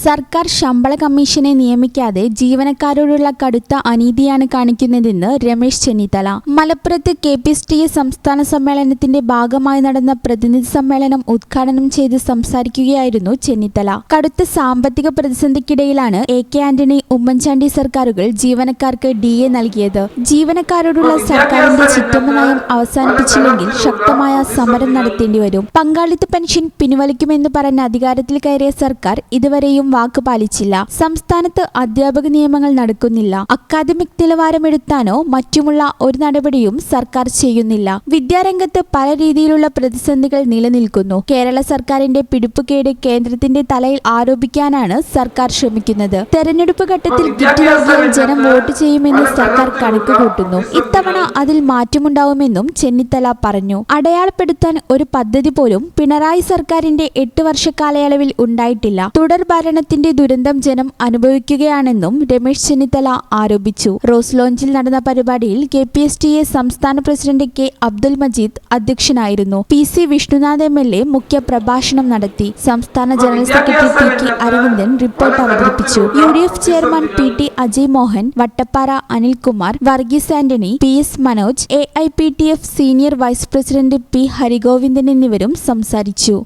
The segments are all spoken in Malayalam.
സർക്കാർ ശമ്പള കമ്മീഷനെ നിയമിക്കാതെ ജീവനക്കാരോടുള്ള കടുത്ത അനീതിയാണ് കാണിക്കുന്നതെന്ന് രമേശ് ചെന്നിത്തല മലപ്പുറത്ത് KPSTA സംസ്ഥാന സമ്മേളനത്തിന്റെ ഭാഗമായി നടന്ന പ്രതിനിധി സമ്മേളനം ഉദ്ഘാടനം ചെയ്ത് സംസാരിക്കുകയായിരുന്നു ചെന്നിത്തല. കടുത്ത സാമ്പത്തിക പ്രതിസന്ധിക്കിടയിലാണ് AK ആന്റണി, ഉമ്മൻചാണ്ടി സർക്കാരുകൾ ജീവനക്കാർക്ക് DA നൽകിയത്. ജീവനക്കാരോടുള്ള സർക്കാരിന്റെ ചിറ്റമ്മ നയം അവസാനിപ്പിച്ചില്ലെങ്കിൽ ശക്തമായ സമരം നടത്തേണ്ടി വരും. പങ്കാളിത്ത പെൻഷൻ പിൻവലിക്കുമെന്ന് പറഞ്ഞ് അധികാരത്തിൽ കയറിയ സർക്കാർ ഇതുവരെയും വാക്ക് പാലിച്ചില്ല. സംസ്ഥാനത്ത് അധ്യാപക നിയമങ്ങൾ നടക്കുന്നില്ല. അക്കാദമിക് നിലവാരമെടുത്താനോ മറ്റുമുള്ള ഒരു നടപടിയും സർക്കാർ ചെയ്യുന്നില്ല. വിദ്യാരംഗത്ത് പല രീതിയിലുള്ള പ്രതിസന്ധികൾ നിലനിൽക്കുന്നു. കേരള സർക്കാരിന്റെ പിടിപ്പുകേട് കേന്ദ്രത്തിന്റെ തലയിൽ ആരോപിക്കാനാണ് സർക്കാർ ശ്രമിക്കുന്നത്. തെരഞ്ഞെടുപ്പ് ഘട്ടത്തിൽ കിറ്റ് നൽകിയാൽ ജനം വോട്ട് ചെയ്യുമെന്ന് സർക്കാർ കണക്ക് കൂട്ടുന്നു. ഇത്തവണ അതിൽ മാറ്റമുണ്ടാവുമെന്നും ചെന്നിത്തല പറഞ്ഞു. അടയാളപ്പെടുത്താൻ ഒരു പദ്ധതി പോലും പിണറായി സർക്കാരിന്റെ 8 വർഷ കാലയളവിൽ ഉണ്ടായിട്ടില്ല. തുടർ ഭരണത്തിന്റെ ദുരന്തം ജനം അനുഭവിക്കുകയാണെന്നും രമേശ് ചെന്നിത്തല ആരോപിച്ചു. റോസ് ലോഞ്ചിൽ നടന്ന പരിപാടിയിൽ KPSTA സംസ്ഥാന പ്രസിഡന്റ് K അബ്ദുൽ മജീദ് അധ്യക്ഷനായിരുന്നു. PC വിഷ്ണുനാഥ് MLA മുഖ്യ പ്രഭാഷണം നടത്തി. സംസ്ഥാന ജനറൽ സെക്രട്ടറി PK അരവിന്ദൻ റിപ്പോർട്ട് അവതരിപ്പിച്ചു. UDF chairman PT Ajay Mohan, Vattappara Anilkumar, Varghese Antony, PS Manoj, AIPTF senior vice president P Harigovindan എന്നിവരും സംസാരിച്ചു.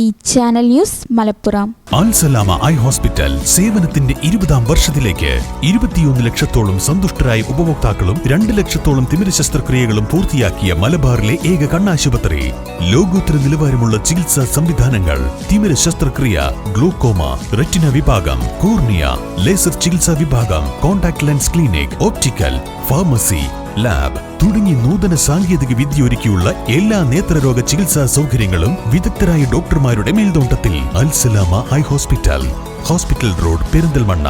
ഈ channel news Malappuram. Alsalama eye hospital സേവനത്തിന്റെ 20ാം വർഷത്തിലേക്ക് 21 ലക്ഷത്തോളം സന്തുഷ്ടരായ ഉപഭോക്താക്കളും 2 ലക്ഷത്തോളം തിമിര ശസ്ത്രക്രിയകളും പൂർത്തിയാക്കിയ മലബാറിലെ ഏക കണ്ണാശുപത്രി. ലോകോത്തര നിലവാരമുള്ള ചികിത്സാ സംവിധാനങ്ങൾ, തിമിര ശസ്ത്രക്രിയ, ഗ്ലൂക്കോമ, റെറ്റിന വിഭാഗം, കോർണിയ, ലേസർ ചികിത്സാ വിഭാഗം, contact lens clinic, optical, pharmacy, lab തുടങ്ങി നൂതന സാങ്കേതിക വിദ്യ ഒരുക്കിയുള്ള എല്ലാ നേത്രരോഗ ചികിത്സാ സൗകര്യങ്ങളും വിദഗ്ധരായ ഡോക്ടർമാരുടെ മേൽനോട്ടത്തിൽ. Al Salama eye hospital, hospital road, Perinthalmanna.